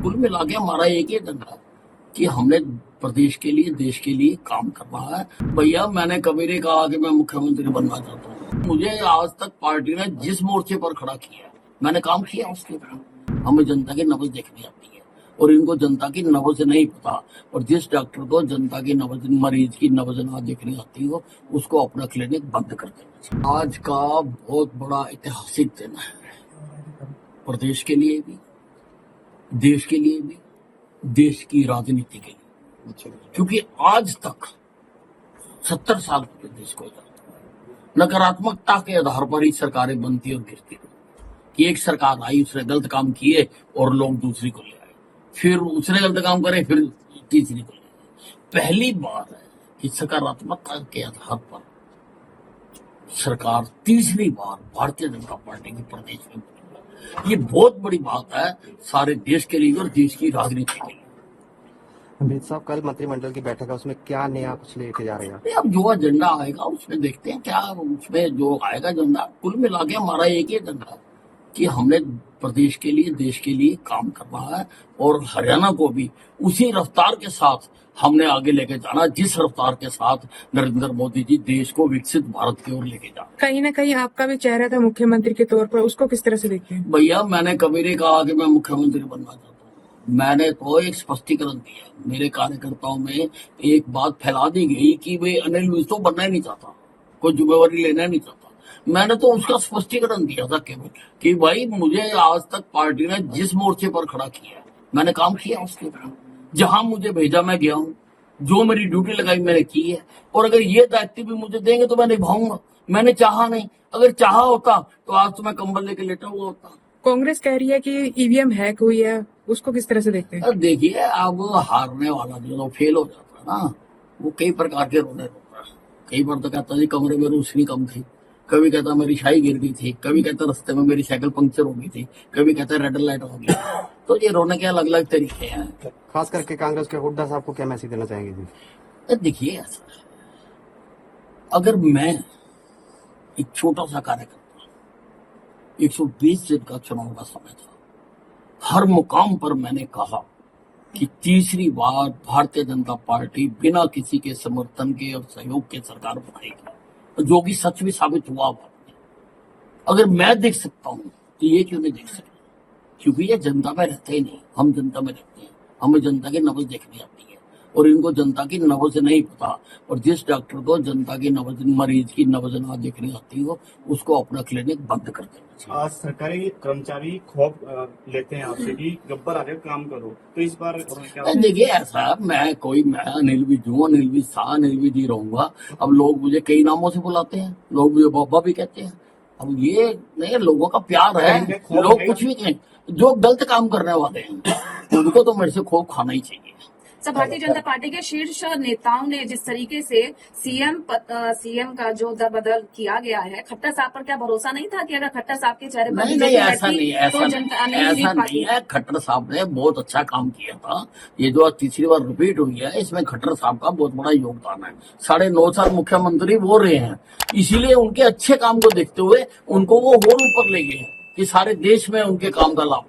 कुल मिला के हमारा एक ही एजेंडा है कि हमने प्रदेश के लिए, देश के लिए काम करना है। भैया, मैंने कभी नहीं कहा कि मैं मुख्यमंत्री बनना चाहता हूँ। मुझे आज तक पार्टी ने जिस मोर्चे पर खड़ा किया, मैंने काम किया उसके ऊपर। हमें जनता की नब्ज देखनी आती है और इनको जनता की नब्ज नहीं पता। और जिस डॉक्टर को जनता की नब्ज, मरीज की नब्ज ना देखनी आती हो, उसको अपना क्लिनिक बंद कर देना चाहिए। आज का बहुत बड़ा ऐतिहासिक दिन है, प्रदेश के लिए भी, देश के लिए भी, देश की राजनीति के लिए। क्योंकि आज तक 70 साल पूरे देश को नकारात्मकता के आधार पर ही सरकारें बनती और गिरती रही। कि एक सरकार आई, उसने गलत काम किए और लोग दूसरी को ले आए, फिर उसने गलत काम करे, फिर तीसरी को ले आए। पहली बार है कि सकारात्मकता के आधार पर सरकार तीसरी बार भारतीय जनता पार्टी की प्रदेश में बनी। ये बहुत बड़ी बात है सारे देश के लिए और देश की राजनीति के लिए। अमित साहब, कल मंत्रिमंडल की बैठक है, उसमें क्या नया कुछ लेके जा रहे हैं? अब जो एजेंडा आएगा उसमें देखते हैं क्या उसमें जो आएगा एजेंडा। कुल मिला के हमारा एक ही एजेंडा है कि हमने प्रदेश के लिए, देश के लिए काम करना है और हरियाणा को भी उसी रफ्तार के साथ हमने आगे लेके जाना, जिस रफ्तार के साथ नरेंद्र मोदी जी देश को विकसित भारत की ओर लेके जा। कहीं ना कहीं आपका भी चेहरा था मुख्यमंत्री के तौर पर, उसको किस तरह से देखते हैं? भैया, मैंने कभी नहीं कहा कि मैं मुख्यमंत्री बनना चाहता हूँ। मैंने तो एक स्पष्टीकरण दिया। मेरे कार्यकर्ताओं में एक बात फैला दी गई कि भाई अनिल विज तो बनना ही नहीं चाहता, कोई जिम्मेवारी लेना नहीं चाहता। मैंने तो उसका स्पष्टीकरण दिया था केवल कि भाई, मुझे आज तक पार्टी ने जिस मोर्चे पर खड़ा किया, मैंने काम किया उसके ऊपर। जहां मुझे भेजा मैं गया हूँ, जो मेरी ड्यूटी लगाई मैंने की है, और अगर ये दायित्व भी मुझे देंगे तो मैं निभाऊंगा। मैंने चाहा नहीं, अगर चाहा होता तो आज तो मैं कंबल लेके लेटा हुआ होता। कांग्रेस कह रही है कि ईवीएम हैक हुई है, उसको किस तरह से देखते हैं? देखिए, अब हारने वाला जो फेल हो जाता है ना, वो कई प्रकार के रोने लगता है। कई बार तो कहता जी कमरे में रोशनी कम थी, कभी कहता मेरी शाही गिर गई थी, कभी कहता रास्ते में मेरी साइकिल पंक्चर हो गई थी, कभी कहता रेड लाइट हो गई। तो ये रोने के अलग अलग तरीके हैं। खास करके कांग्रेस के हुड्डा साहब को क्या मैसेज देना चाहेंगे जी? देखिए, ऐसा है, अगर मैं एक छोटा सा कार्यकर्ता, 120 दिन का चुनाव का समय था, हर मुकाम पर मैंने कहा कि तीसरी बार भारतीय जनता पार्टी बिना किसी के समर्थन के और सहयोग के सरकार बनाएगी, जो कि सच भी साबित हुआ। अगर मैं देख सकता हूँ तो ये क्यों नहीं देख सकता? क्योंकि ये जनता में रहते ही नहीं, हम जनता में रहते हैं। हमें जनता की नब्ज देखनी आती है और इनको जनता की नब्ज नहीं पता। और जिस डॉक्टर को जनता की नब्ज, मरीज की नब्ज ना देखनी आती हो, उसको अपना क्लिनिक बंद कर देना चाहिए। आज सरकारी कर्मचारी खौफ लेते हैं आपसे कि गब्बर आगे काम करो, तो इस बार क्या? देखिए, ऐसा मैं अनिल विज हूँ, अनिल विज था, अनिल विज ही रहूंगा। अब लोग मुझे कई नामों से बुलाते हैं, लोग मुझे बाबा भी कहते हैं। अब ये नहीं, लोगों का प्यार है, लोग कुछ भी कहें। जो गलत काम करने वाले हैं उनको तो मेरे से खौफ खाना ही चाहिए। सर, भारतीय जनता पार्टी के शीर्ष नेताओं ने जिस तरीके से सीएम का जो बदल किया गया है, खट्टर साहब पर क्या भरोसा नहीं था कि अगर खट्टर साहब के चेहरे पर नहीं, ऐसा नहीं नहीं है। खट्टर साहब ने बहुत अच्छा काम किया था। ये जो तीसरी बार रिपीट हुई है, इसमें खट्टर साहब का बहुत बड़ा योगदान है। 9.5 साल मुख्यमंत्री वो रहे हैं, इसीलिए उनके अच्छे काम को देखते हुए उनको वो और ऊपर ले गए कि सारे देश में उनके काम का लाभ।